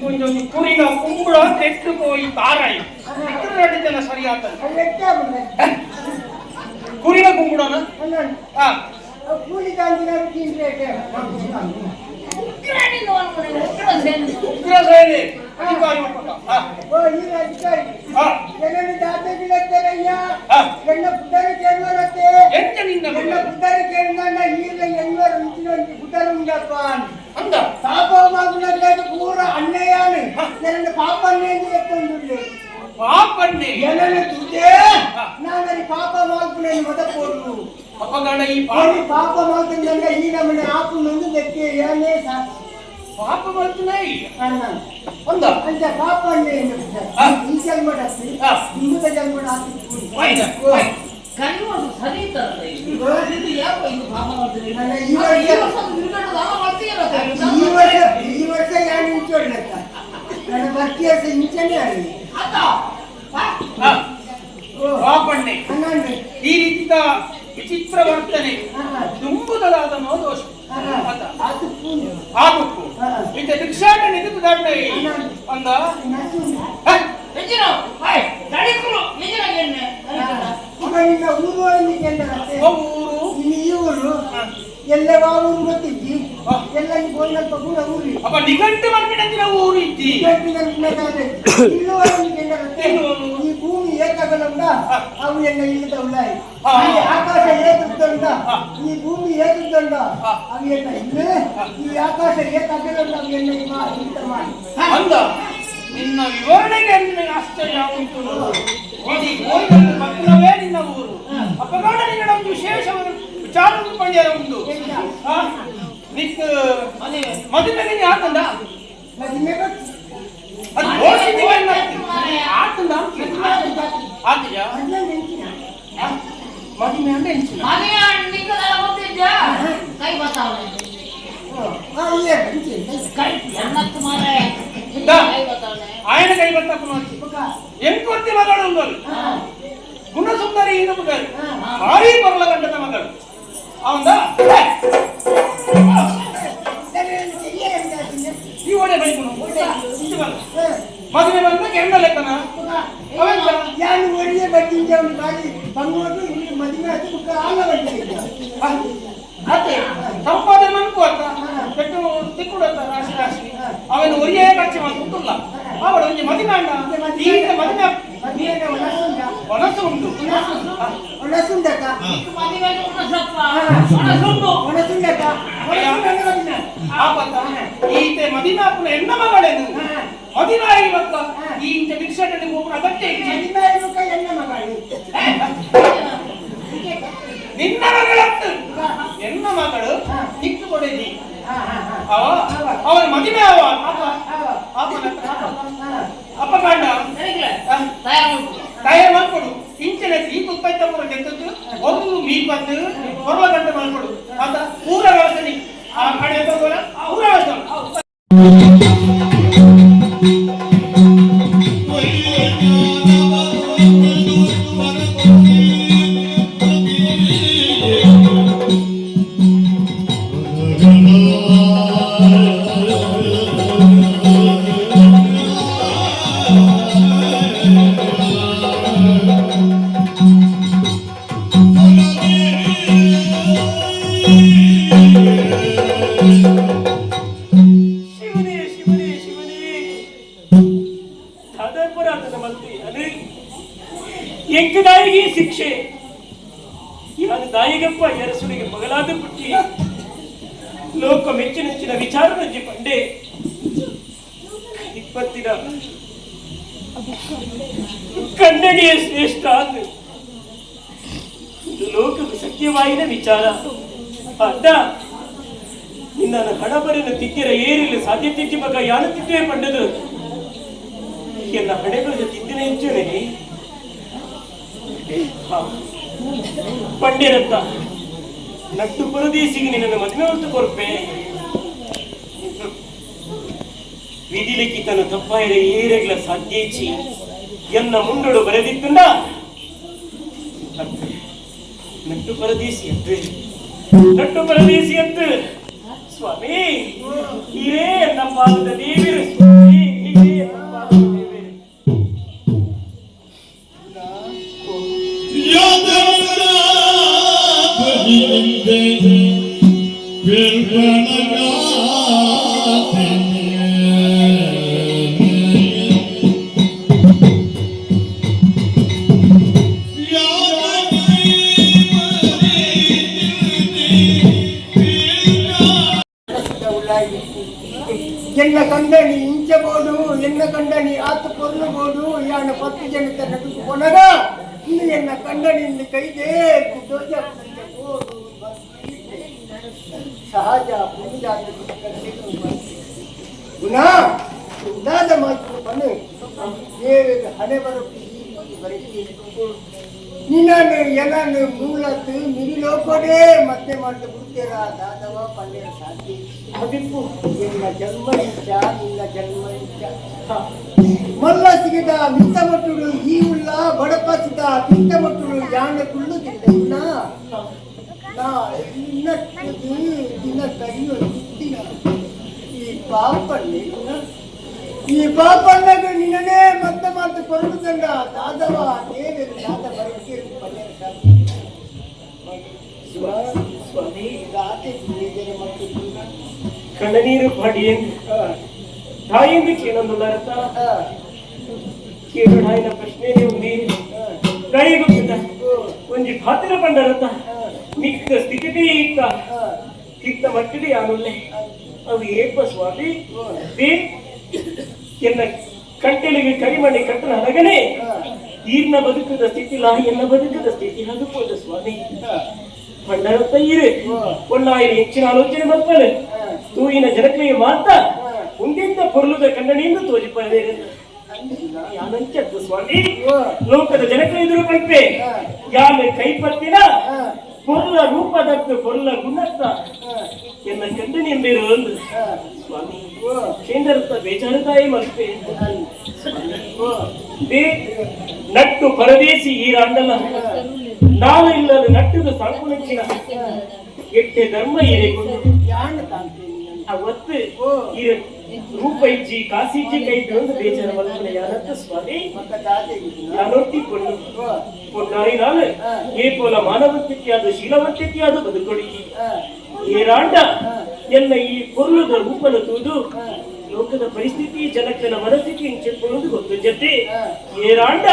கொஞ்சம் குறின கும்புட கெட்டு போய் தாராய் அடித்தன சரியாத்த குறின கும்புடனா கூலி காஞ்சினா ಉಗ್ರಸೇನೆ ಅಧಿಕಾರಿ ಓ ಈ ಅಧಿಕಾರಿ ನನ್ನ ದಾತಗಿಲತ್ತರಯ್ಯ ನನ್ನ ಪುದರ ಕೇಳುವರತ್ತೆ ಎಂತ ನಿನ್ನ ಪುದರ ಕೇಳಿದಾಗ ಈಗ ಎಲ್ಲರೂ ಇಂಚಿನೊಂದು ಪುದರ ಉಂಡಪ್ಪಾನ್ ಅಂದ ಪಾಪವಾಗುವುದಕ್ಕೆ ಪೂರ ಅನ್ಯಾಯಾನು ನನ್ನ ಪಾಪನ್ನೇ ಎತ್ತೊಂದುಳ್ಳೆ ಪಾಪನ್ನೇ ಜನನ ತುದೆ ನಾನು ಪಾಪ ಮಾಡ್ಕೊಂಡು ಮೊದಲು ಅಪಗಣ ಈ ಪಾಪ ಮಾಡ್ಕೊಂಡಂಗ ಈ ನಮ್ಮನೆ ಆಪುನೊಂದು ದಕ್ಕೆ ಏನೇ ಪಾಪ ಮಾಡ್ತಾನೈ ಅಂದ ಅಂತ ಪಾಪ ಅನ್ನೇ ಈ ಜನ್ಮಡಕ್ಕೆ ಹಿಂದುತ ಜನ್ಮಡ ಕಣ್ಣು ಸರಿತಾರಲ್ಲ ಇದು ಯಾಕೋ ಇದು ಪಾಪ ಮಾಡ್ತಾರೆ ಈ ವರ್ಷ ಯಾರು ಇಂಚೋಡ್ಲಕ್ಕ ನನ್ನ ಬರ್ತಿ ವರ್ಷ ಇಂಚನೇ ಆಗಲಿ ಪಾಪಣ್ಣೆ ಈ ರೀತಿಯ ವಿಚಿತ್ರ ವರ್ತನೆ ತುಂಬುದಲಾದ ದೋಷ ಆಗುತ್ತು ಇಂಥ ಭಿಕ್ಷಾಟನೆ ಅಂದ ಊರು ಎಲ್ಲ ಊರು ಗೊತ್ತಿದ್ದಿ ಎಲ್ಲ ಊರಿ ಅಪ್ಪ ನಿಘಂಟು ಮಾಡ್ಬಿಟ್ಟಿನ ಊರು ಇದ್ದಿ ಈ ಭೂಮಿ ಏಕಾಗಲಂದ ಅವು ಎಲ್ಲ ಇಲ್ಲದಲ್ಲ ಆಕಾಶ ಏಕುತ್ತಂಡ ಈ ಭೂಮಿ ಏಕುತ್ತಂಡ ಅವು ಎಲ್ಲ ಇಲ್ಲೇ ಈ ಆಕಾಶ ಏಕಾಗಲಂದ ಅವು ಎಲ್ಲ ಇಂತ ಮಾಡಿ ಅಂದ ನಿನ್ನ ವಿವರಣೆಗೆ ಆಶ್ಚರ್ಯ ಉಂಟು ಮಕ್ಕಳವೇ ನಿನ್ನ ಊರು ಅಪಗಾಢ ನಿನ್ನ ಒಂದು ವಿಶೇಷವಾದ ವಿಚಾರ ಪಂದ್ಯ ಉಂಟು ನಿಕ್ ಮದುವೆಗೆ ಆತಂದ ಆತಂದ ಆತಿಯ ಮದುವೆ ಅಂದ್ರೆ ಕೈ ಬತ್ತಾವ ఆయన కై బత్తకు ಎಂಟು ವರ್ಷ ಮಗಳು ಉಂಟು ಗುಣ ಸುಂದರಿ ಇಂದ ಮಗಳು ಭಾರಿ ಬರಲ ಗಂಟದ ಮಗಳು ಅವಂದ ಈ ಓಡೆ ಬೈಕುನು ಮದುವೆ ಬಂದ ಕೆಂಡ ಲೆಕ್ಕನ ಯಾರು ಒಳ್ಳೆ ಬಡ್ಡಿಂಜ ಒಂದು ಬಾಗಿ ಬಂಗೋದು ಮದುವೆ ಹಚ್ಚಿ ಆಲ ಬಡ್ಡಿ ಅದೇ ಸಂಪಾದನೆ ಮನ್ಕು ಅಂತ ಕೆಟ್ಟು ತಿಕ್ಕುಡತ್ತ ರಾಶಿ ರಾಶಿ ಅವನು ಒರಿಯೇ ಖರ್ಚು ಮಾಡ್ಕೊಂಡುಲ್ಲ ಅವಳು ಒಂದು ಮದುವೆ ಅಣ್ಣ ಈಗ ಮದುವೆ ಒಣಸು ಉಂಟು ಒಣಸುಂಡಕ ಈತೆ ಮದಿನಾಪುನ ಹೆಣ್ಣ ಮಗಳೇನು ಮದಿನಾಯಿ ಮಕ್ಕ ಈ ಇಂಚ ಭಿಕ್ಷಾಟನೆ ಹೋಗುವ ಅಗತ್ಯ ಹೆಣ್ಣ ಮಗಳು ನಿನ್ನ ಮಗಳತ್ತು ಹೆಣ್ಣ ಮಗಳು ತಿಕ್ಕು ಕೊಡಿದಿ ಅವನ ಮದುವೆ ಅಪ್ಪಕಾಂಡ ತಯಾರು ಮಾಡ್ಕೊಡು ಇಂಚಿನ ಈ ತುಪ್ಪೈತ ಪೂರ ಗೆದ್ದದ್ದು ಒಂದು ಮೀಪತ್ತು ಹೊರಲ ಗಂಟೆ ಮಾಡ್ಕೊಡು ಅಂತ ಪೂರ ವ್ಯವಸ್ಥೆ ಆ ಕಡೆ ಪೂರ ವ್ಯವಸ್ಥೆ ಎಂಕದಾಯಿಗೆ ಶಿಕ್ಷೆ ಯಾರು ದಾಯಿಗಪ್ಪ ಎರಸುಡಿಗೆ ಮಗಳಾದ ಪುಟ್ಟಿ ಲೋಕ ಮೆಚ್ಚಿನ ವಿಚಾರ ನಂಜಿ ಪಂಡೆ ಇಪ್ಪತ್ತಿನ ಕನ್ನಡಿಯ ಶ್ರೇಷ್ಠ ಅಂದು ಇದು ಲೋಕದ ಸತ್ಯವಾಯಿನ ವಿಚಾರ ಅಡ್ಡ ನಿನ್ನ ಹಣಬರಿನ ತಿದ್ದಿರ ಏರಿಲ್ಲ ಸಾಧ್ಯತೆ ಮಗ ಯಾನ ತಿದ್ದೇ ಪಂಡದು ಎಲ್ಲ ಹಣೆಗಳ ತಿದ್ದಿನ ಹೆಚ್ಚುನೆ ಪಂಡಿರತ್ತ ನಟ್ಟು ಪರದೇಶಿಗೆ ನಿನ್ನ ಮದುವೆ ಹೊತ್ತು ಕೊರ್ಪೆ ವಿಧಿಲಿಕ್ಕಿ ತನ್ನ ತಪ್ಪಾಯಿರ ಏರೆಗ್ಲ ಸಾಧ್ಯೇಚಿ ಎನ್ನ ಮುಂಡೋಡು ಬರೆದಿತ್ತುಂಡ ನಟ್ಟು ಪರದೇಶಿಯಂತೆ ಸ್ವಾಮಿ ಇರೇ ನಮ್ಮಾದ ದೇವಿರು ಇರೇ ನಮ್ಮಾದ ದೇವಿರು என்ன கண்ட நீ இஞ்ச போடு என்ன கண்ட நீ ஆத்து பொருள் போடு யானை 10 ஜனத்தை நட்டுக்கு போனதா இன்னும் என்ன கண்ட நீ இந்த கைதே குட்டோஜா போடு சஹஜா பூஜா ಗುಣಾ ಉದಾದ ಮಾತು ಬನ್ನು ಏವೇಗ ಹಣೆ ಬರೋಕ್ಕೆ ನೀನಾನು ಎಲ್ಲಾನು ಮೂಲತ್ತು ಮಿರಿಲೋಕೋಡೆ ಮತ್ತೆ ಮಾಡ್ತಾ ಬಿಡ್ತೀರ ದಾದವ ಪಲ್ಲೆರ ಸಾಧ್ಯ ಮದಿಪ್ಪು ನಿನ್ನ ಜನ್ಮ ಇಚ್ಛ ನಿನ್ನ ಜನ್ಮ ಇಚ್ಛ ಮಲ್ಲ ಸಿಗಿದ ಮಿತ್ತ ಮಟ್ಟುಡು ಈ ಉಳ್ಳ ಬಡಪ ಸಿದ ಮಿತ್ತ ಮಟ್ಟುಡು ಯಾಣ ಕುಳ್ಳುತ್ತಿಲ್ಲ ನಾ ಇನ್ನಟ್ಟು ದಿನ ಕೈಯೋ ದಿನ ಈ ಪಾಪಣ್ಣಗೆ ನಿನ್ನೇ ಮತ್ತೆ ಮತ್ತೆ ಕೊರಡುದಂಡ ದಾದವ ದೇವರು ದಾದ ಬರಕ್ಕೆ ಸ್ವಾಮಿ ಕಣ್ಣನೀರು ಪಾಡಿಯೆಂದು ತಾಯಿಯಿಂದ ಕೇಳೊಂದುಳ್ಳರತ ಕೇಳಾಯಿನ ಪ್ರಶ್ನೆ ఉంది ಕೈಗುಪ್ಪಿದ ಒಂಜಿ ಖಾತಿರ ಪಂಡರತ ಮಿಕ್ಕ ಸ್ಥಿತಿ ಇತ್ತ ಮಟ್ಟಿಗೆ ಯಾನುಲ್ಲೆ ಅದು ಏಪ ಸ್ವಾಮಿ ಎನ್ನ ಕಟ್ಟೆಲಿಗೆ ಕರಿಮಣಿ ಕಟ್ಟನ ಹರಗನೆ ಈರ್ನ ಬದುಕದ ಸ್ಥಿತಿ ಲಾ ಎನ್ನ ಬದುಕದ ಸ್ಥಿತಿ ಹದುಕೋದ ಸ್ವಾಮಿ ಪಂಡರತ್ತ ಇರೆ ಪೊನ್ನಾಯಿನ ಹೆಚ್ಚಿನ ಆಲೋಚನೆ ಮಕ್ಕಳು ತೂಯಿನ ಜನಕ್ರಿಯೆ ಮಾತ್ರ ಮುಂದಿಂದ ಪೊರ್ಲುದ ಕಣ್ಣನಿಂದ ತೋರಿಪದೆ ಯಾನಂಚದ್ದು ಸ್ವಾಮಿ ಲೋಕದ ಜನಕ್ರಿಯ ಎದುರು ಕಲ್ಪೆ ಯಾನ ಕೈಪತ್ತಿನ ಪೊರ್ಲ ರೂಪದತ್ತು ಪೊರ್ಲ ಗುಣತ್ತ ಎನ್ನ ಕಂಡನೆಂದಿರು ಸ್ವಾಮಿ ಕೇಂದ್ರತ್ತ ಬೇಜಾರದಾಯಿ ಮಲ್ಪೆ ನಟ್ಟು ಪರದೇಶಿ ಈ ರಾಂಡಲ ನಾವು ಇಲ್ಲದ ನಟ್ಟದ ಸಾಕುನಚ್ಚಿನ ಎಟ್ಟೆ ಧರ್ಮ ಇರೆಕೊಂಡು ಅವತ್ತು ಈ ರೂಪ ಇಜ್ಜಿ ಕಾಸಿಜ್ಜಿ ಕೈ ಒಂದು ಬೇಜಾರ ಮಲ್ಪನೆ ಯಾನತ್ತ ಸ್ವಾಮಿ ಯಾನೊಟ್ಟಿಕೊಂಡು ಕೊಟ್ಟಾರಿ ನಾನು ಏಪೋಲ ಮಾನವತ್ಯತೆಯಾದ ಶೀಲವತ್ಯತೆಯಾದ ಬದುಕೊಡಿ ಈ ರಾಂಡ ಎಲ್ಲ ಈ ಪೊರ್ಲುದ ರೂಪನ ತೂದು ಲೋಕದ ಪರಿಸ್ಥಿತಿ ಜನಕನ ಮನಸ್ಥಿತಿ ಹಿಂಚೆಕೊಳ್ಳುವುದು ಗೊತ್ತು ಜೊತೆ ಈ ರಾಂಡ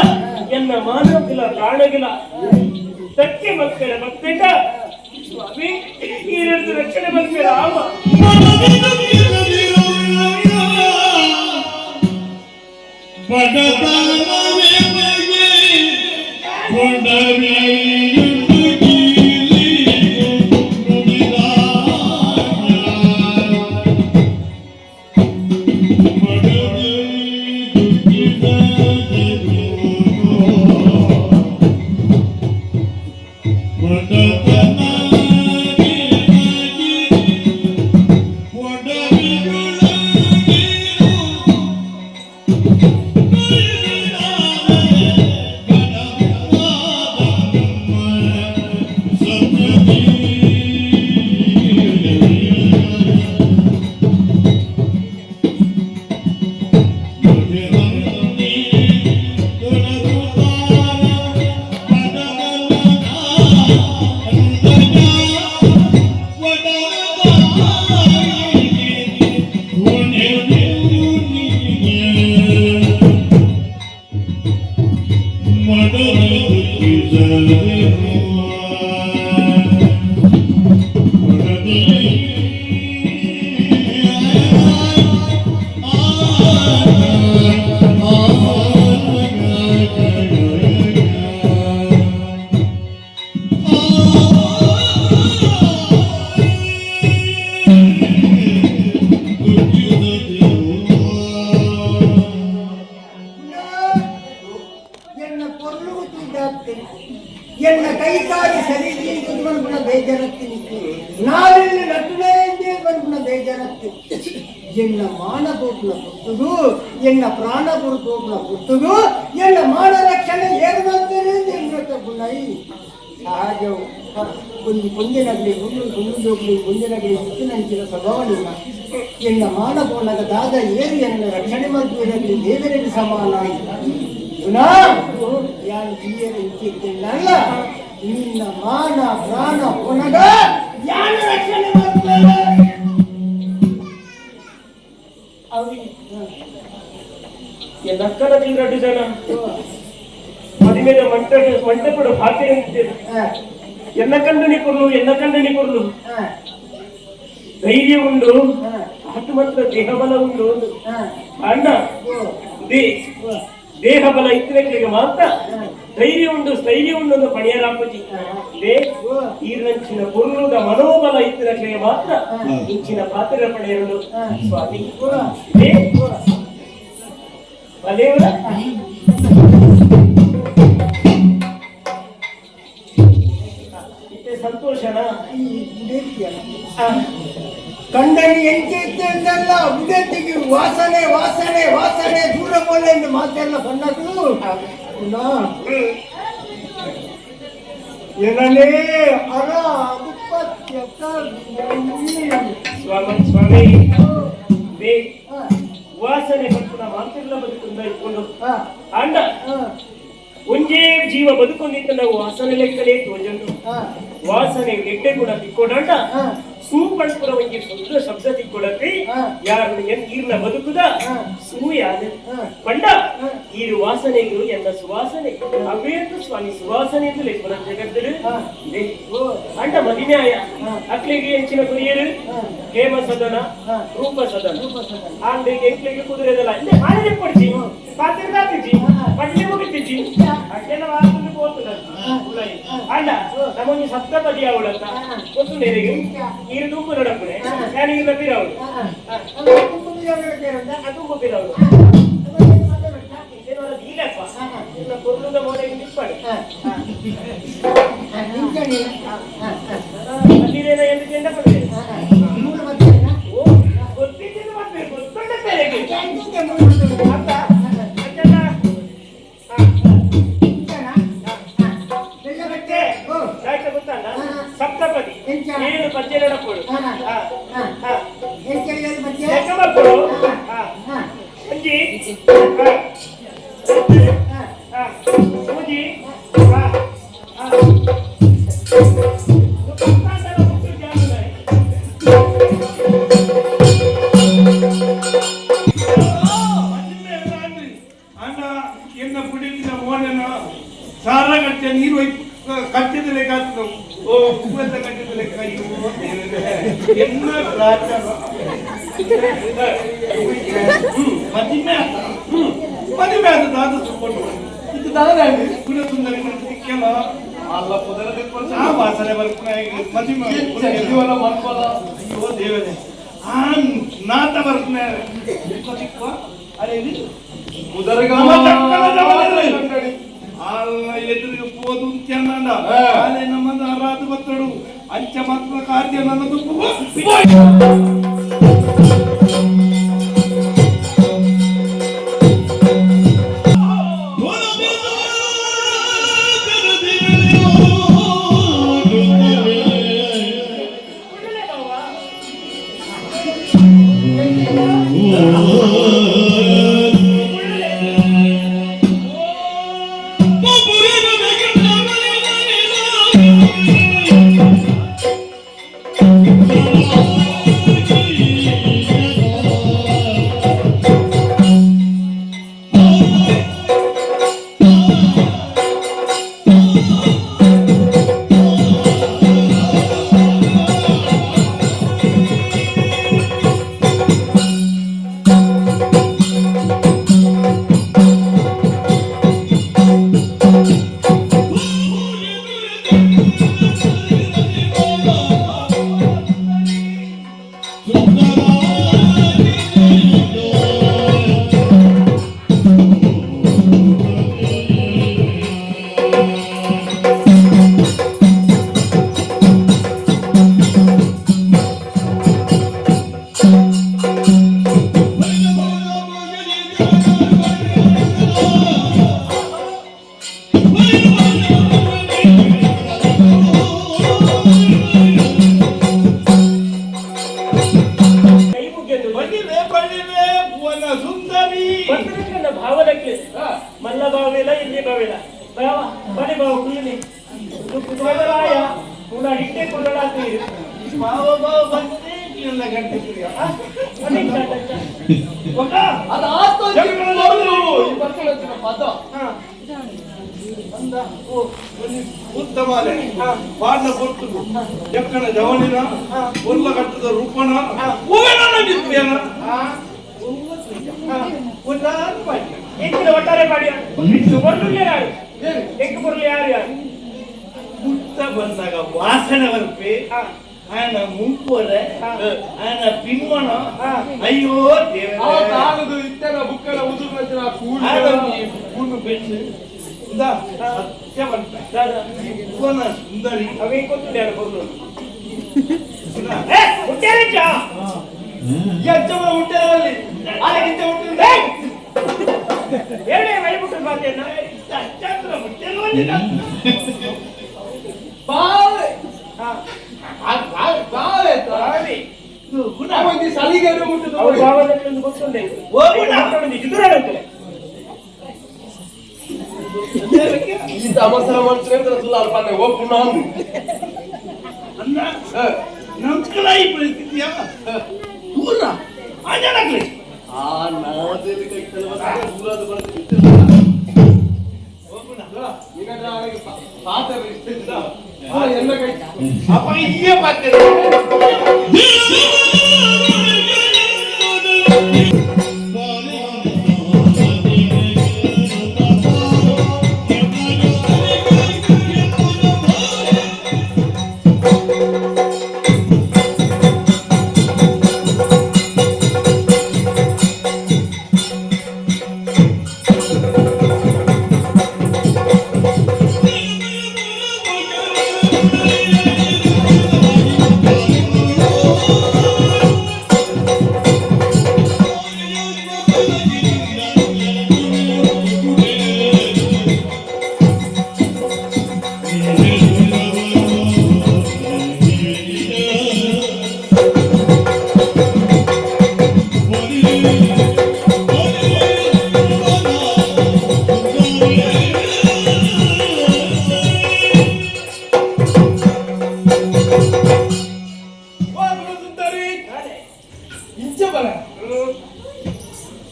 ಎಲ್ಲ ಮಾನವಗಿಲ ಪ್ರಾಣಗಿಲ ತಕ್ಕೆ ಮಕ್ಕಳ ಭಕ್ತಂಡ ಸ್ವಾಮಿ ಈ ಎರಡು ರಕ್ಷಣೆ ಮಕ್ಕಳ ಆವ என்ன கை காடி சரி பண்ண ಬೇಜಾರತ್ತೀನಿ ನಾವೆಲ್ಲಿ ನಟನೆಯಿಂದ ಬಂದ ಬೇಜಾರತ್ತೀನಿ ಎನ್ನ ಮಾನ ಪೋಟ್ನ ಪುಟ್ಟದು ಎನ್ನ ಪ್ರಾಣ ಪೋಟ್ನ ಪುಟ್ಟದು ಎನ್ನ ಮಾನ ರಕ್ಷಣೆ ಏನು ಮಾಡ್ತಾರೆ ಎನ್ನ ತಪ್ಪುನಾಯಿ ಹಾಗೆ ಒಂದು ಕೊಂದಿನಗಲಿ ಮುಂದೋಗ್ಲಿ ಮುಂದಿನಗಲಿ ಮುತ್ತಿನಂಚಿನ ಸ್ವಭಾವನಿಲ್ಲ ಎನ್ನ ಮಾನಪೂರ್ಣದ ದಾದ ಏರಿಯನ್ನು ರಕ್ಷಣೆ ಮಾಡುವುದರಲ್ಲಿ ದೇವರಿಗೆ ಸಮಾನ ಯಾರು ತೀಯರಿಲ್ಲ ನಿನ್ನ ಮಾನ ಪ್ರಾಣ ಪುನಗ ಯಾರು ರಕ್ಷಣೆ ಮಾಡುತ್ತಾರೆ ನಕ್ಕಲ ತೀರಡು ಜನ ಮದುವೆದ ಮಂಟಪದ ಪಾತ್ರೆ ಅಂತಿದ್ದೇನೆ ಎನ್ನ ಕಂಡನಿ ಕೊರ್ಲು ಧೈರ್ಯ ಉಂಡು ಅದು ಮಾತ್ರ ದೇಹ ಬಲ ಉಂಡು ಅಣ್ಣ ದೇಹ ಬಲ ಇತ್ತಿನಗಳಿಗೆ ಮಾತ್ರ ಧೈರ್ಯ ಉಂಡು ಸ್ಥೈರ್ಯ ಉಂಡು ಒಂದು ಪಣಿಯರಾಪತಿ ಈರ್ನಂಚಿನ ಪುರ್ಲುದ ಮನೋಬಲ ಇತ್ತಿನಗಳಿಗೆ ಮಾತ್ರ ಇಂಚಿನ ಪಾತ್ರೆ ಪಡೆಯಲು ಸ್ವಾಮಿ ಬಲೆಯವರ ಸಂತೋಷನ ಕಂಡನಿ ಎಂತೆಲ್ಲ ಉದಯತೆಗೆ ವಾಸನೆ ವಾಸನೆ ವಾಸನೆ ದೂರ ಬೋಲೆ ಎಂದು ಮಾತೆಲ್ಲ ಬಂದದ್ದು ಏನನೇ ಅರ ಸ್ವಾಮಿ ವಾಸನೆ ಬಂದ ಮಾತೆಲ್ಲ ಬದುಕುಂದ ಇಟ್ಕೊಂಡು ಅಂಡ ಒಂದೇ ಜೀವ ಬದುಕೊಂಡಿದ್ದ ನಾವು ವಾಸನೆ ಲೆಕ್ಕಲೇ ತೋಜಂಡು ವಾಸನೆ ಗೆಡ್ಡೆ ಕೂಡ ತಿಕ್ಕೊಡಂಡ ಸೂಪಂಪುರ ಒಂಜಿ ಶುದ್ಧ ಶಬ್ದ ತಿಕ್ಕೊಡಕ್ಕೆ ಯಾರು ಈರ್ನ ಬದುಕುದ ಸೂಯಾದ ಪಂಡ ಈರು ವಾಸನೆಗಳು ಎನ್ನ ಸುವಾಸನೆ ಅವೇಂದು ಸ್ವಾಮಿ ಸುವಾಸನೆ ಎಂದು ಲೆಕ್ಕನ ಜಗತ್ತರು ಅಂಡ ಮದಿನ್ಯಾಯ ಅಕ್ಲಿಗೆ ಹೆಂಚಿನ ಕುರಿಯರು ಹೇಮ ಸದನ ರೂಪ ಸದನ ಆಂಡಿಗೆ ಎಂಕ್ಲಿಗೆ ಕುದುರೆದಲ್ಲ ಇಲ್ಲ ಆನೆ ಪಡ್ಜಿ ಪಾತಿರ್ದಾತಿಜಿ ಪಡ್ಲಿ ಮುಗಿತಿಜಿ ಅಕ್ಕೆಲ್ಲ ವಾಸನೆ ಹೋಗ್ತದ ಅಂಡ ನಮ್ಮೊಂದು ಸಪ್ತಪದಿ ಅವಳಂತ ಗೊತ್ತು ನೆರೆಗೆ ನೀರು ತುಂಬು ನಡಪುನೆ ನಾನು ಈಗ ಬಿರವಳು ಅದು ಬಿರವಳು ಈಗಪ್ಪ ನಿನ್ನ ಕೊರ್ಲುದ ಮೋಡೆಗೆ ನಿಪ್ಪಡೆ ಅಲ್ಲಿರೇನ ಎಂದು ಚೆಂದ ಪಡೆದೆ ಗೊತ್ತಿದ್ದೇನೆ ಮತ್ತೆ ಗೊತ್ತೊಂಡ ಬೇರೆಗೆ ಅಂತ ಗೊತ್ತಲ್ಲ ಸಪ್ತಪದಿ ಏನು ಪದ್ಯ ನಡಪಡು ಮಕ್ಕಳು ಸಂಜಿ ಸೂಜಿ ಅಣ್ಣ ಎನ್ನ ಕುಡಿದ ಮೋನನ ಸಾರ ಕಟ್ಟೆ ನೀರು ಕಟ್ಟಿದ ಲೆಕ್ಕ ಓ ಉಪ್ಪದ ಕಟ್ಟಿದ ಲೆಕ್ಕ ಎನ್ನ ಮದುವೆ ಆದ ದಾದ ಸುಕೊಂಡು ಇದು ದಾದ ಗುಣ ಸುಂದರಿ ಸಿಕ್ಕಲ್ಲ ಅಲ್ಲ ಪುದರ ಆ ವಾಸನೆ ಬರ್ತಾನೆ ಮದುವೆ ಎದುವಲ್ಲ ಮನ್ಕೋಲ್ಲ ಅಯ್ಯೋ ದೇವರೇ ಆ ನಾತ ಬರ್ತಾನೆ ಸಿಕ್ಕುವ ಅರೆ ಇದು ಉದರಗ ಎದುರಿಗೆ పోదు చెన్నണ്ട ఆలే నమ్మద రాదు బత్తడు అంచ మత్ల కార్య నన్నదు ಬಾವ ಬಂದ್ರೆ ಎಲ್ಲ ಗಂಟೆ ಅದು ಆತ್ಮ ಈ ಮಕ್ಕಳ ಪದ ಉತ್ತಮಾಲೆ ಬಾಣ ಕೊಟ್ಟು ಎಕ್ಕನ ಜವನಿನ ಉರ್ಲಘಟ್ಟದ ರೂಪಣ ಒಟ್ಟಾರೆ ಪಾಡಿ ಯಾರು ಎಕ್ಕ ಬರಲಿ ಯಾರು ಮುತ್ತ ಬಂದಾಗ ವಾಸನೆ ಬರ್ಪೆ ಆನ ಮುಂಪೋರ ಆನ ಪಿನ್ಮಣ ಅಯ್ಯೋ ಕಾಲದು ಇತ್ತರ ಬುಕ್ಕಳ ಉದುರು ಕೂಡು ಬೆಚ್ಚು ಸುಂದರಿ ಅವೇ ಗೊತ್ತಿಲ್ಲ ಯಾರು ಬರಲು ಹುಟ್ಟೆರಲ್ಲಿ ಅದಕ್ಕಿಂತ ಹುಟ್ಟಿದ ಎರಡೇ ಮೈಬಿಟ್ಟು ಮಾತೇನ ಬಾವೆ ಸಲಿಗೆ ಮುಟ್ಟಿದ ಅವ್ರ ಭಾವದಲ್ಲಿ ಗೊತ್ತುಂಟೆ ಇಂತ ಅವಸರ ಮಾಡ್ತಾರೆ ಸುಳ್ಳು ಅಲ್ಪ ಹೋಗ್ಬಿಟ್ಟು ನಾನು ಅನ್ನ ನಮಸ್ಕಾರ ಈ ಪರಿಸ್ಥಿತಿಯ ದೂರ ಆಜಾಡಾಗ್ಲಿ ಆ ನಾದಲ್ಲಿ ಕೈ ದೂರದ ಬರ್ತಿದ್ದೆ ಪಾತ್ರೆ ಎಲ್ಲ ಕೈ ಅಪ್ಪ ಇಲ್ಲೇ ಪಾತ್ರೆ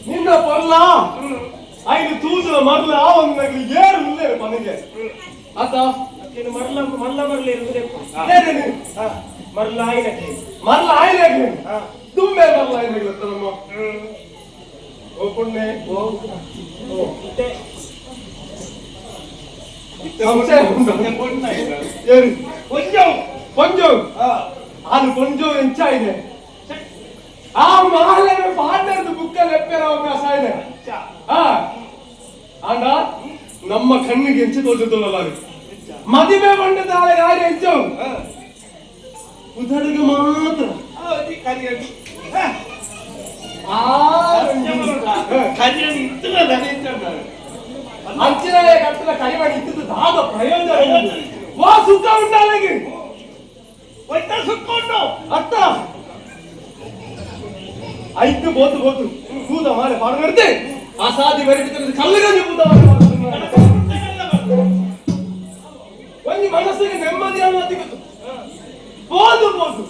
ನಿನ್ನ ಪರ್ಲ ಐದು ತೂಸುಲ ಮರ್ಲ ಒಂದು ನಗಲಿ ಏರು ಮುಂದೆ ಮನೆಗೆ ಆತ ಮಲ್ಲ ಮರಲಿ ಇರುವುದೇ ಮರಲ ಆಯ್ನಕ್ಕೆ ಮರ್ಲ ಆಯ್ಲಾಗ್ಲಿ ತುಂಬೆ ಮರ್ಲ ಆಯ್ಲಾಗ್ಲಿ ನಮ್ಮ ಓ ಪುಣ್ಯ ಕೊಂಚಂ ಅದು ಕೊಂಚಂ ಎಂಚಾಯಿದೆ ಆ ಮಹಾಲಯ ಪಾಂಡರ್ದು ಬುಕ್ಕಲ್ಲಿ ಎಪ್ಪೆರ ಅವಕಾಶ ಇದೆ ಆಂಡ ನಮ್ಮ ಕಣ್ಣಿಗೆ ಎಂಚು ತೋಚುತ್ತಲ್ಲ ಮದುವೆ ಬಂಡದ ಯಾರು ಎಂಚು ಉದರಿಗೆ ಮಾತ್ರ ಅಂಚಿನ ಕಟ್ಟದ ಕೈವಾಡಿ ಇದ್ದು ದಾದ ಪ್ರಯೋಜನ ವಾ ಸುಖ ಉಂಟಾಗಿ ಸುಖ ಉಂಟು ಅತ್ತ ಐದು ಬೋತು ಕೂದ ಮಾರೆ ಪಾಡ್ಗಡ್ತೆ ಅಸಾದಿ ಬರೆದು ಕಲ್ಲಗಂಜಿ ಕೂದ ಒಂದು ಮನಸ್ಸಿಗೆ ನೆಮ್ಮದಿ ಅನ್ನೋದು ಗೊತ್ತು ಬೋದು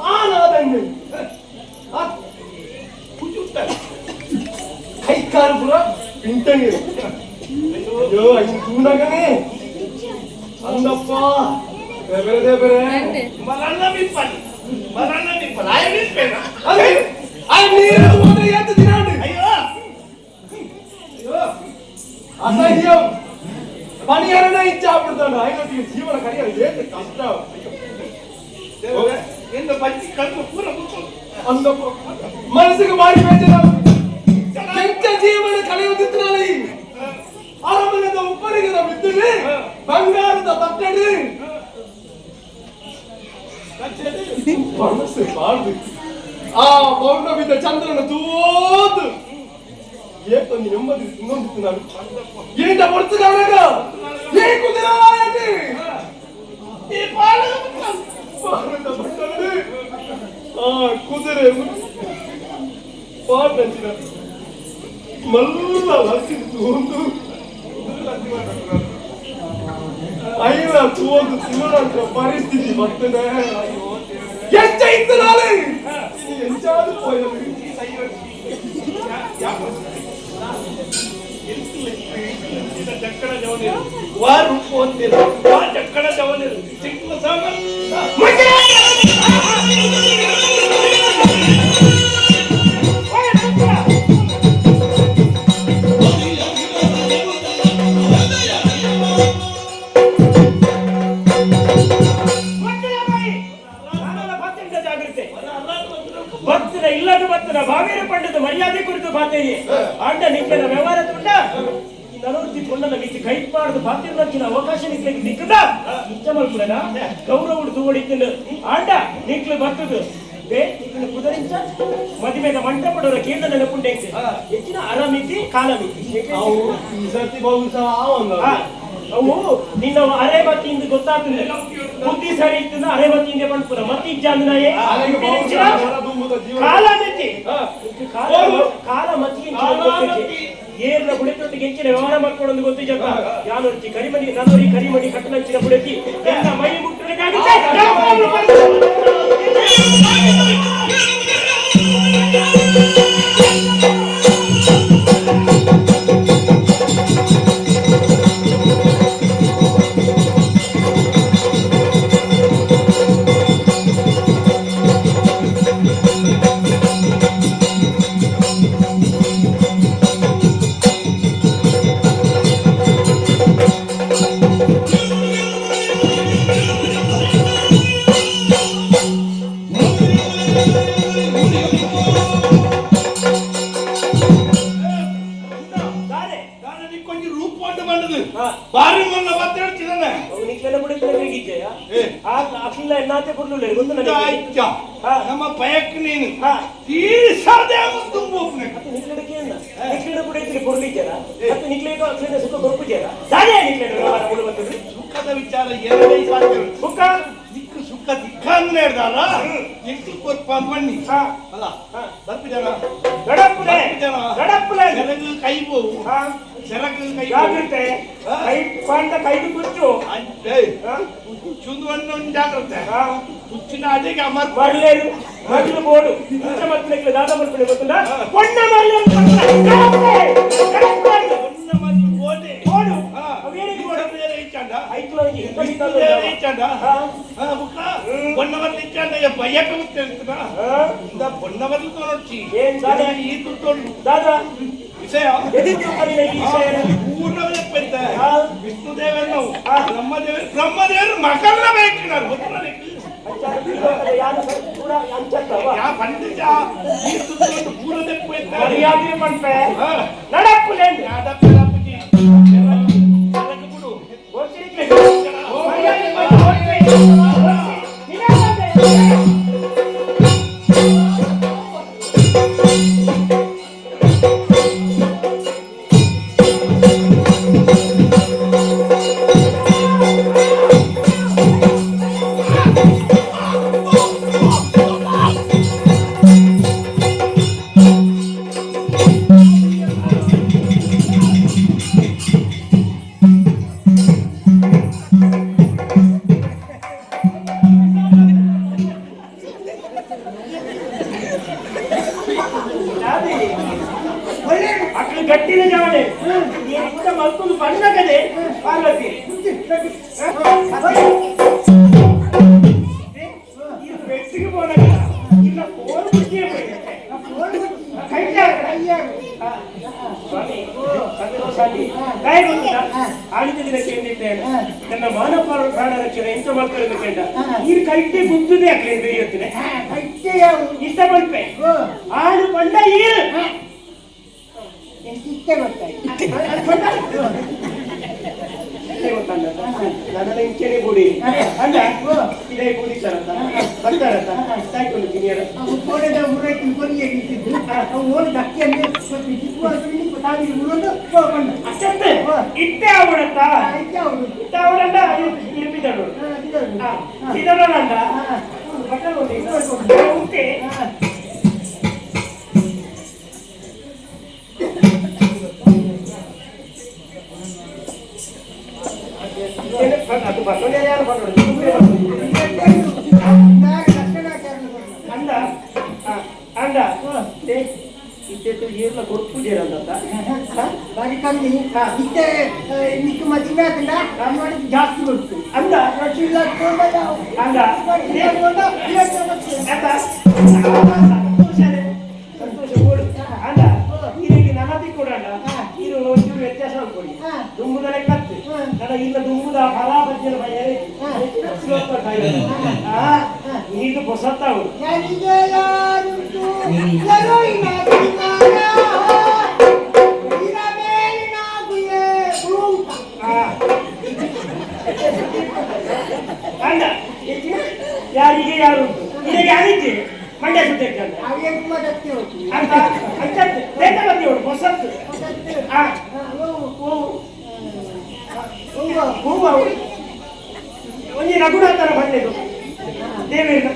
ಆನಾದಂಗೆ ಕೈಕಾಲು ಪುರ ಪಿಂಟಂಗೆ ಅಯ್ಯೋ ಐದು ತೂನಗನೇ ಅಂದಪ್ಪ ಬೇರೆ ಮರಣ್ಣ ಬಿಪ್ಪಲ್ ಆಯ ಬಿಪ್ಪೇನ ಅಸಹ್ಯ ಪಣಿಯರನ್ನ ಇಚ್ಛಾಪಡ್ತಾನೆ ಐನೊಟ್ಟಿಗೆ ಜೀವನ ಕರಿಯಲು ಏಕೆ ಕಷ್ಟ ಎಂದು ಬಜ್ಜಿ ಕಣ್ಣು ಪೂರ ಅಂದಪ್ಪ ಮನಸ್ಸಿಗೆ ಬಾರಿ ಬೇಜಾರು ಎಂತ ಜೀವನ ಕಳೆಯುತ್ತಿದ್ರಲ್ಲಿ ಅರಮನೆದ ಉಪ್ಪರಿಗದ ಬಿದ್ದರೆ ಬಂಗಾರದ ತಟ್ಟಡಿ ಮನಸ್ಸು ಬಾಳ್ದು ಆ ಪೌರ್ಣಮಿದ ಚಂದ್ರನ ತೂದು ಏಕೊಂದು ನೆಮ್ಮದಿ ಇನ್ನೊಂದಿತ್ತು ನಾನು ಏಟ ಪಡ್ತುಕಾಗ ಏ ಕುದಿರಾಯಟಿ ಈ ಪಾಲದ ಬಟ್ಟಲು ಆ ಕುದುರೆ ಪಾಟಂಚಿನ ಮಲ್ಲ ಲಸಿತ್ತು ಒಂದು ಅಯ್ಯ ಒಂದು ತಿನ್ನೋದಂತ ಪರಿಸ್ಥಿತಿ ಬರ್ತದೆ ಎಂತ ಇತ್ತು ನಾಳೆ ಎಂಚಾದ ಚಕ್ಕಡ ಜವನಿರು ವಾರು ಅಂತಿರು ಚಕ್ಕಡ ಜವನಿರು ಚಿಕ್ಕ ಸಾಗರ್ ಭಕ್ತರ ಇಲ್ಲದ ಭಕ್ತರ ಭಾವೇರ ಪಂಡದ ಮರ್ಯಾದೆ ಕುರಿತು ಬಾತೆಯೇ ಆಂಡ ನಿಕ್ಕನ ವ್ಯವಹಾರ ತುಂಡ ನಲವತ್ತಿ ಕೊಂಡನ ಮಿತಿ ಕೈಪಾಡದು ಬಾತಿರ್ಲಕ್ಕಿನ ಅವಕಾಶ ನಿಕ್ಲಿಕ್ಕೆ ದಿಕ್ಕದ ಇಷ್ಟ ಮಲ್ಪುಡನ ಗೌರವ ತೂವಡಿತ್ತಿನ ಆಂಡ ನಿಕ್ಲು ಬರ್ತದು ಬೇಕಿನ ಕುದರಿಂಚ ಮದುವೆದ ಮಂಟಪಡೋರ ಕೇಂದ್ರ ನೆನಪುಂಡೆ ಹೆಚ್ಚಿನ ಅರಮಿತಿ ಕಾಲಮಿತಿ ಈ ಸರ್ತಿ ಬಹುಶಃ ಅವು ನಿನ್ನ ಅರೆಬತ್ತಿಯಿಂದ ಗೊತ್ತಾಗ್ತದೆ ಬುದ್ಧಿ ಸರಿ ಇತ್ತು ಅರೆಬತ್ತಿಯಿಂದ ಬಂದ್ಪುರ ಮತ್ತೆ ಇಜ್ಜಾಂದ್ರೆ ಕಾಲ ಮೆತ್ತಿ ಕಾಲ ಮತ್ತಿ ಏರ್ನ ಬುಡತೊಟ್ಟಿಗೆ ಹೆಚ್ಚಿನ ವ್ಯವಹಾರ ಮಾಡ್ಕೊಂಡು ಗೊತ್ತಿ ಜಗ ಯಾನೊರ್ತಿ ಕರಿಮಣಿ ನನ್ನೋರಿ ಕರಿಮಣಿ ಕಟ್ಟಲಂಚಿನ ಬುಡತಿ ಎಲ್ಲ ಮೈ ಮುಟ್ಟಲಿಕ್ಕಾಗುತ್ತೆ ಬಾರಿ ಮೊನ್ನ ಮಾತಾಡ್ತಿದ್ದಾನೆ ನಿಕ್ಲೆಲ್ಲ ಬುಡಕ್ಕೆ ಹೇಗಿದ್ದೀಯಾ ಅಖಿಲ ಎನ್ನಾತೆ ಕೊಡ್ಲಿಲ್ಲ ಗೊತ್ತು ನನಗೆ ನಮ್ಮ ಪಯಕ್ಕೆ ನೀನು ತೀರಿಸದೆ ತುಂಬುನೆ ನಿಕ್ಲೆಡಕ್ಕೆ ನಿಕ್ಲೆಡ ಬುಡಕ್ಕೆ ಕೊಡ್ಲಿದ್ದೀರಾ ಮತ್ತೆ ನಿಕ್ಲೆಗೆ ಅಖಿಲ ಸುಖ ಬರ್ಪಿದ್ದೀರಾ ಸಾಧ್ಯ ನಿಕ್ಲೆಡ ವ್ಯವಹಾರ ಕೊಡುವಂತದ್ದು ಸುಖದ ವಿಚಾರ ಎರಡೇ ಸಾಧ್ಯ ಸುಖ ದಿಕ್ಕು ಸುಖ ದಿಕ್ಕ ಅಂದ್ರೆ ಹೇಳ್ದಾರ ಎಂಟು ಕೊರ್ಪ ಬನ್ನಿ ಅಲ್ಲ ಬರ್ಪಿದಾರ ಗಡಪ್ಪುಲೆ ಗಡಪ್ಪುಲೆ ಸೆರಗು ಕೈ ಬೋವು ಸೆರಗು ಕೈ ಜಾಗ್ರತೆ ಕೈ ಪಾಂಡ ಕೈದು ಕುಚ್ಚು ಚುಂದು ಜಾಗ್ರತೆ ಕುಚ್ಚಿನ ಅಡಿಗೆ ಅಮರ್ ಮಾಡಲೇರು ಮಗಳು ಬೋಡು ಕುಚ್ಚ ಮಕ್ಕಳಿಗೆ ದಾದ ಮಾಡ್ಕೊಳ್ಳಿ ಗೊತ್ತುಂಟಾ ಪೊಣ್ಣ ಮಾಡಲೇರು ಬೋಡೆ ಬೋಡು ಅವೇನಿಗೆ ಬೋಡ ಬೇರೆ ಇಚ್ಚಾಂಡ ಐಕ್ಲೋಗಿ ಇಚ್ಚಾಂಡ ಮುಖ ಬಣ್ಣವರ್ಲಿ ಇಚ್ಚಾಂಡ ಭಯಕ ಗೊತ್ತಿರ್ತದ ಬಣ್ಣವರ್ಲಿ ತೋರಿಸಿ ಏನ್ ದಾದ ಈ ತುತ್ತೋಳು ದಾದ ವಿಷಯ ಎದಿತ್ತು ಕಲಿನ ಈ ವಿಷಯ ಪೂರ್ಣವೇ ಪೆದ್ದ ವಿಷ್ಣು ದೇವರು ನಾವು ಬ್ರಹ್ಮದೇವರು ಮಕ್ಕಳನ್ನ ಬೇಕಿನಾರು ಗೊತ್ತಿಲ್ಲ ಯಾ ಪಂಡಿತ ಈ ತುತ್ತೋಳು ಪೂರ್ಣದೇ ಪೆದ್ದ ಮರ್ಯಾದೆ ಮಾಡ್ಪೆ ನಡಪ್ಪುಲೆ ಯಾದಪ್ಪಿ ಅದಕ್ಕೆ ಬಿಡು ಓಚಿರಿಕ್ಲೆ ಮರ್ಯಾದೆ ಮಾಡಿ ಅಕ್ಕಳು ಗಟ್ಟಿನ ಜವನೆ ನೀನು ಮಲ್ಕೊಂಡು ಬಣ್ಣಗದೆ ಪಾರ್ವತಿ ಬೆಟ್ಟಿಗೆ ಬೋನಲ್ಲ ಇಲ್ಲ ಫೋನ್ ಬುದ್ಧಿಯೇ ಆಳಿದ ದಿನಕ್ಕೆ ಏನಿದ್ದೇನೆ ನನ್ನ ಮಾನವ ಪ್ರಾಣ ರಕ್ಷಣೆ ಎಂತ ಮಾಡ್ಕೊಳ್ಳೋದು ಕೇಳ ಈ ಕೈಗೆ ಬುದ್ಧುದೇ ಆಗ್ಲಿ ಬೇಯುತ್ತಿದೆ ಇಷ್ಟ ಬಂದ್ಪೆ ಆಳು ಬಂಡ ಈರು ನನ್ನ ಇಂಚೆನೆ ಬುಡಿ ಅಲ್ಲ ಇದೇ ಬುಡಿ ಸರಂತ ಬರ್ತಾರಂತ ಸಾಯ್ಕೊಂಡು ಕಿನಿಯರ ಅಷ್ಟಂತೆ ಇಟ್ಟೆ ಅವಡತ್ತ ಇಟ್ಟ ಅವಡಂಡ ಇರ್ಪಿದಳು ಇದರಲ್ಲ ಬಟ್ಟಲು ಉಂಟೆ ಅದು ಎಲ್ಲ ಕೊಡ್ಪುಜೇರಂತ ಬಾರಿ ಕಮ್ಮಿ ಇತ್ತೆ ನಿಕ್ಕು ಮದುವೆ ಆತಂಡ ಮಾಡಿದ್ದು ಜಾಸ್ತಿ ಕೊಡ್ತು ಅಂದ ಇಲ್ಲ ಹಂಗ ಸಂತೋಷ ಕೊಡು ಅಂದ ಈಗ ನಮ್ಮದಿ ಕೊಡೋಣ ಇದು ಒಂಚೂರು ವ್ಯತ್ಯಾಸ ಕೊಡಿ ದುಂಬುದ ಲೆಕ್ಕತ್ತು ನನ್ನ ಇಲ್ಲ ದುಂಬುದ ಫಲಾಪಜ್ಜನ ಇದು ಹೊಸತ್ತಾವು ಯಾರಿಗೆ ಯಾರುಂಟು ಅಂದ ಯಾರಿಗೆ ಯಾರು ಇದಕ್ಕೆ ಯಾರಿದ್ದೆ ಮಂಡ್ಯ ಸುತ್ತಕ್ಕೆ ಅಂತ ಅಂತ ಅಂಚತ್ತೆ ಬೇಟ ಬಂದಿ ಅವಳು ಹೊಸತ್ತು ಹೂವು ಒಂಜಿ ರಘುನಾಥನ ಬಂದಿದ್ದು ದೇವೇಂದ್ರ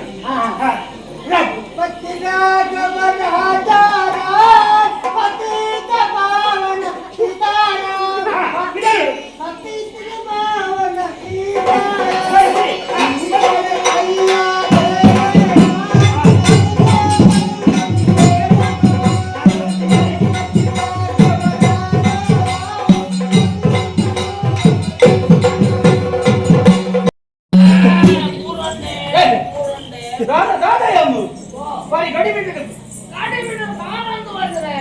ಬಾರಿ ಗಡಿ ಬಿಟ್ಟು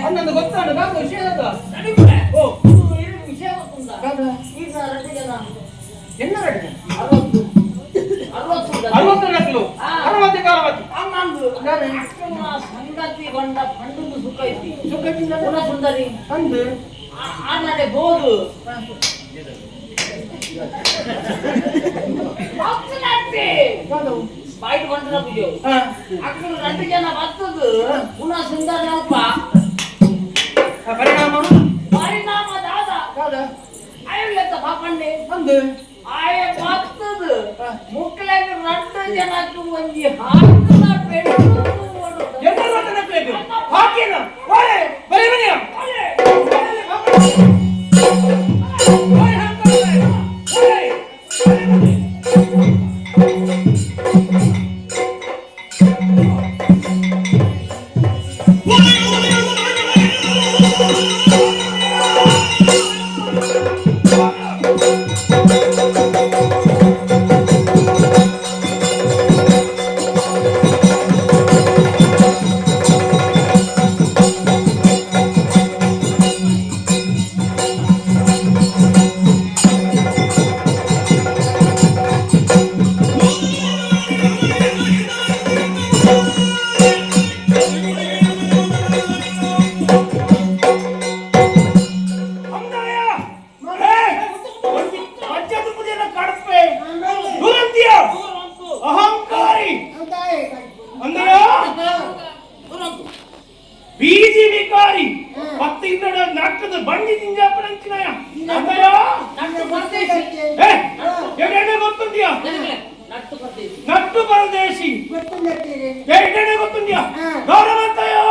ಅನ್ನೊಂದು ಗೊತ್ತಾಡು ನಾನು ವಿಷಯ ಎನ್ನ ರಡ್ಗೆ 60 ನಕಲು 60 ಕಾಲವತಿ ಸಂಗತಿ ಕೊಂಡ ಪಂಡು ಸುಖ ಐತಿ ಸುಖದಿಂದ ಪುನಃ ಸುಂದರಿ ಅಂದು ಆ ನಡೆ ಬೋದು ಬೈಟ್ ಬಂದ್ರ ಬಿಜು ಅక్కడ 2 ಜನ ಬರ್ತದು ಪುನಃ ಸುಂದರ ಅಲ್ಪ ಪರಿಣಾಮ ದಾದ ಅಯ್ಯತ್ತ ಪಾಪಂಡೆ ಅಂದು ಆಯ ಬರ್ತದು ಮುಕ್ಳಂಗ 2 ಜನಕ್ಕೆ ಒಂಜಿ ಹಾಕನ ಪೆಟ್ಟು ಎಲ್ಲರೂ ಅದನ್ನ ಬೇಕು ಹಾಕಿನ ಓಳೆ ಬರಿ ಬರಿಯ ಓಳೆ ಅಹಂಕಾರಿ ಅಂದ್ರೆ ಬೀಜಿ ವಿಕಾರಿ ಪತ್ತಿಂದ ನಾಟಕದ ಬಂಡಿ ನಿಂಜಾಪಡಂಚಿನಾಯ ಅಂದಯೋ ಎರಡನೇ ಗೊತ್ತುಂದ್ಯಾ ನಟ್ಟು ಪರದೇಶಿ ಎರಡನೇ ಗೊತ್ತುಂದ್ಯಾ ಗೌರವಂತಯೋ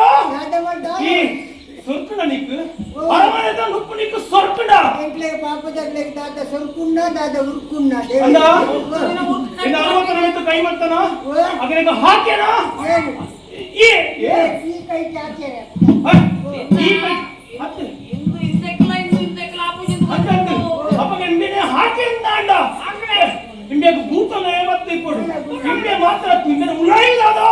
ಈ ಸೊರ್ಕುಡ ನಿಕ್ಕು ಅರಮನೆದ ನುಪ್ಪು ನಿಕ್ಕು ಸೊರ್ಕುಡ ದಾದ ಸೊರ್ಕುಂಡ ದಾದ ಉರ್ಕುಂಡ ಅಂದ ಇನ್ನು 60 ನಿಮಿತ್ತ ಕೈ ಮತ್ತನ ಅದನ್ನ ಹಾಕ್ಯನ ಈ ಕೈ ಚಾಚೆ ಈ ಕೈ ಮತ್ತೆ ಇಂದು ಇಂದೆಕ್ಲ ಆಪುಜಿಂದು ಅಪ್ಪಗೆ ಇಂದಿನೇ ಹಾಕಿ ಅಂದ ಇಂಬೆಗೆ ಭೂತನ ಮತ್ತೆ ಕೊಡು ಇಂಬೆ ಮಾತ್ರ ಇಂಬೆ ಉಳಾಯಿಲ್ಲ ಅದು